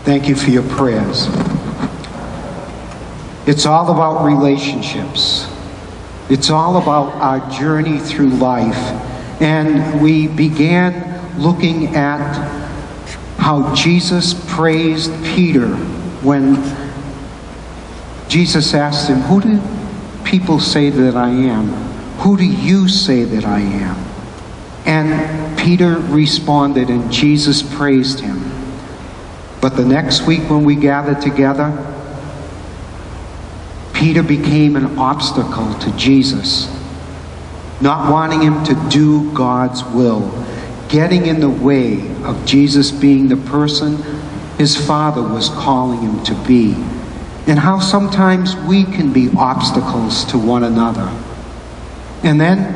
Thank you for your prayers. It's all about relationships. It's all about our journey through life. And we began looking at how Jesus praised Peter when Jesus asked him, "Who do people say that I am? Who do you say that I am?" And Peter responded, and Jesus praised him. But the next week when we gathered together, Peter became an obstacle to Jesus, not wanting him to do God's will, getting in the way of Jesus being the person his Father was calling him to be, and how sometimes we can be obstacles to one another. And then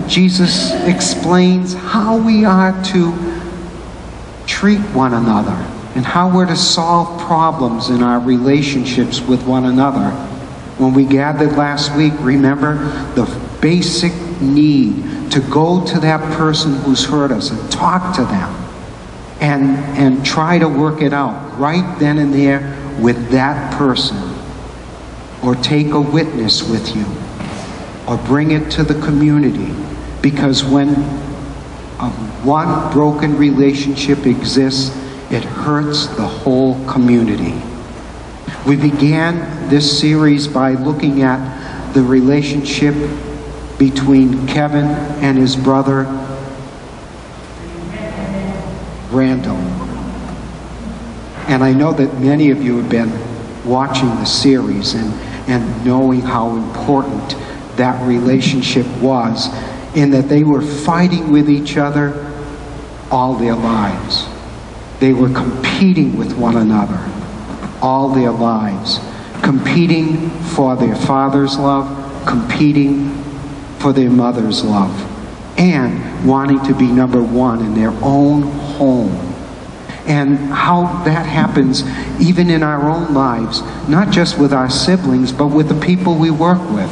Jesus explains how we are to treat one another and how we're to solve problems in our relationships with one another. When we gathered last week, remember the basic need to go to that person who's hurt us and talk to them and try to work it out right then and there with that person, or take a witness with you, or bring it to the community, because when one broken relationship exists, it hurts the whole community. We began this series by looking at the relationship between Kevin and his brother Randall. And I know that many of you have been watching the series and knowing how important that relationship was, in that they were fighting with each other all their lives. They were competing with one another all their lives, competing for their father's love, competing for their mother's love, and wanting to be number one in their own home. And how that happens even in our own lives, not just with our siblings, but with the people we work with,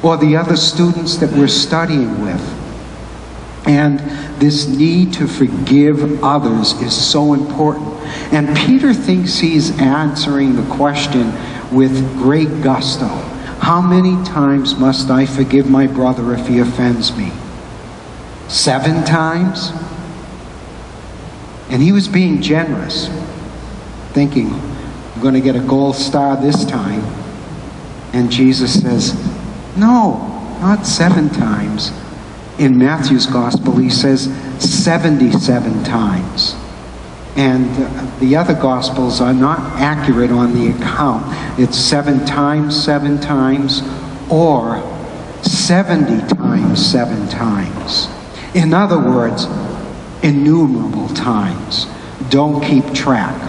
or the other students that we're studying with. And this need to forgive others is so important. And Peter thinks he's answering the question with great gusto. How many times must I forgive my brother if he offends me? 7 times? And he was being generous, thinking, I'm going to get a gold star this time. And Jesus says, no, not 7 times. In Matthew's gospel, he says 77 times. And the other gospels are not accurate on the account. It's 7 times, or 70 times 7 times. In other words, innumerable times. Don't keep track.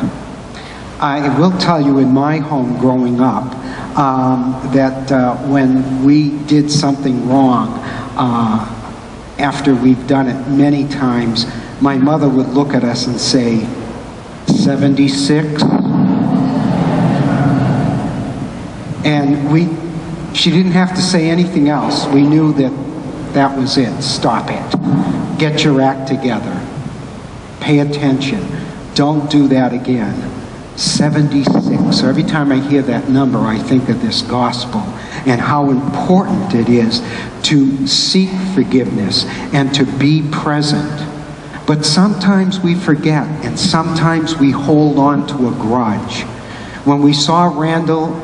I will tell you, in my home growing up, that when we did something wrong, after we've done it many times, my mother would look at us and say, 76? And she didn't have to say anything else. We knew that was it. Stop it. Get your act together. Pay attention. Don't do that again. 76. So every time I hear that number, I think of this gospel and how important it is to seek forgiveness and to be present. But sometimes we forget, and sometimes we hold on to a grudge. When we saw Randall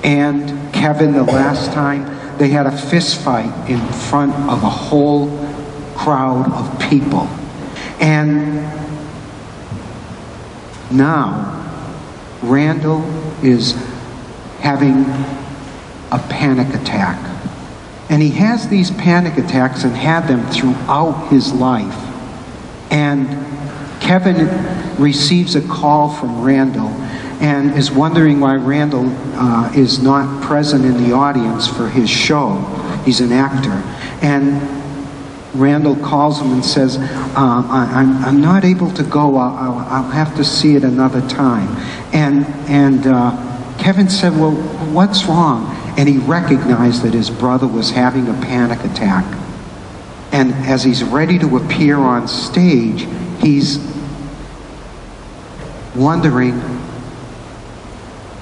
and Kevin the last time, they had a fist fight in front of a whole crowd of people. And now Randall is having a panic attack. And he has these panic attacks and had them throughout his life. And Kevin receives a call from Randall and is wondering why Randall is not present in the audience for his show. He's an actor. And Randall calls him and says, I'm not able to go. I'll have to see it another time. And Kevin said, well, what's wrong? And he recognized that his brother was having a panic attack. And as he's ready to appear on stage, he's wondering,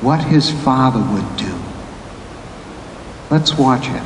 what his Father would do. Let's watch it.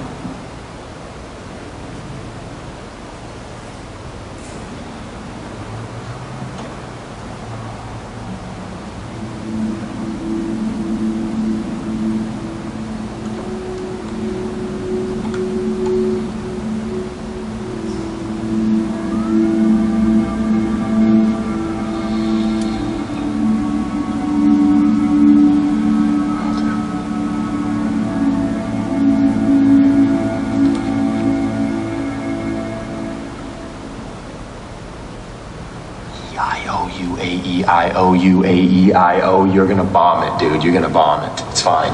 I-O-U-A-E-I-O. You're gonna bomb it, dude. You're gonna bomb it. It's fine.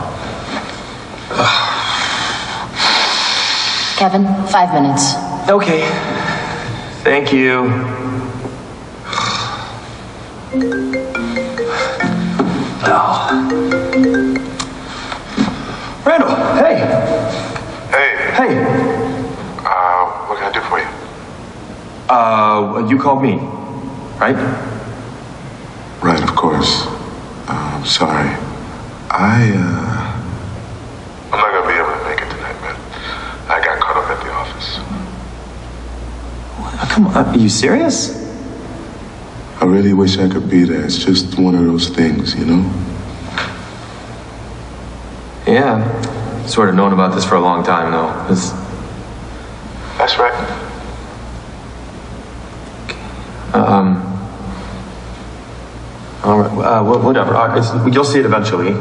Kevin, 5 minutes. Okay. Thank you. Oh. Randall, hey. Hey. What can I do for you? You called me, right? Right, of course. I'm sorry. I'm not gonna be able to make it tonight, man. I got caught up at the office. Come on, are you serious? I really wish I could be there. It's just one of those things, you know? Yeah. Sort of known about this for a long time, though. That's right. All right, whatever. You'll see it eventually.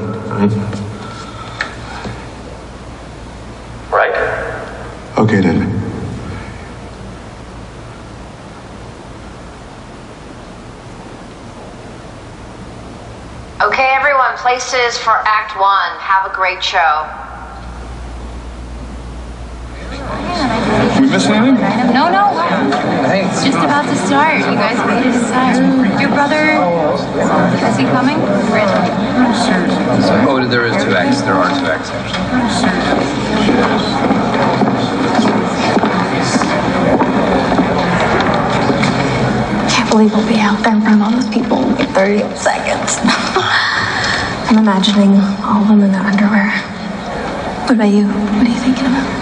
Right? Okay, then. Okay, everyone, places for Act 1. Have a great show. We miss anything? No. It's just about to start. You guys made it start. Your brother, is he coming? Oh, there is 2 acts. There are 2 acts, actually. Can't believe we'll be out there in front of all those people in 30 seconds. I'm imagining all of them in their underwear. What about you? What are you thinking about?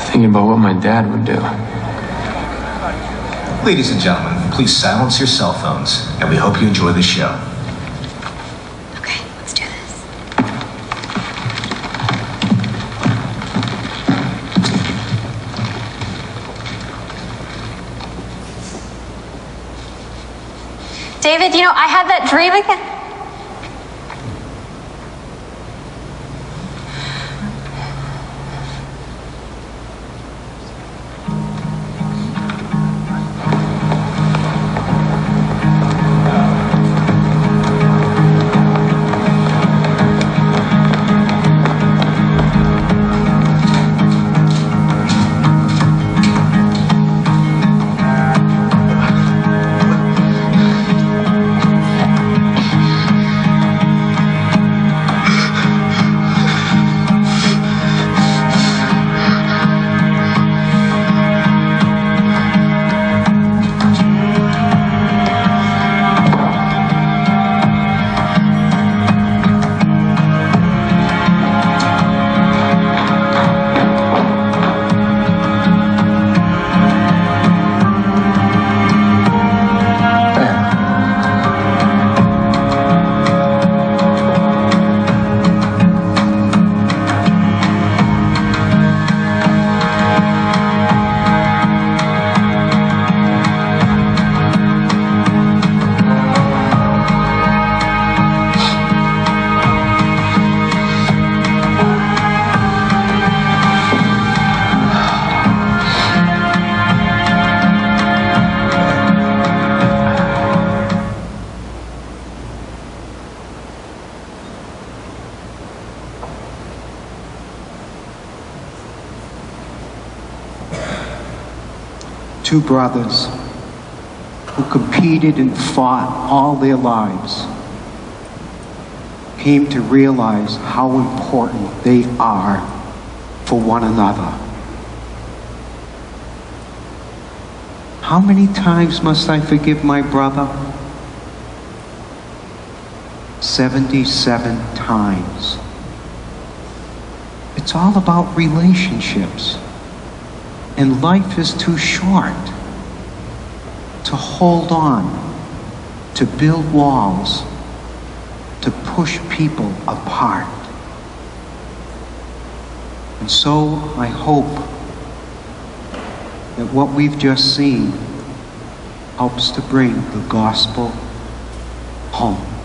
Thinking about what my dad would do. Ladies and gentlemen, please silence your cell phones, and we hope you enjoy the show. Okay, let's do this. David, I had that dream again. Two brothers who competed and fought all their lives came to realize how important they are for one another. How many times must I forgive my brother? 77 times. It's all about relationships. And life is too short to hold on, to build walls, to push people apart. And so I hope that what we've just seen helps to bring the gospel home.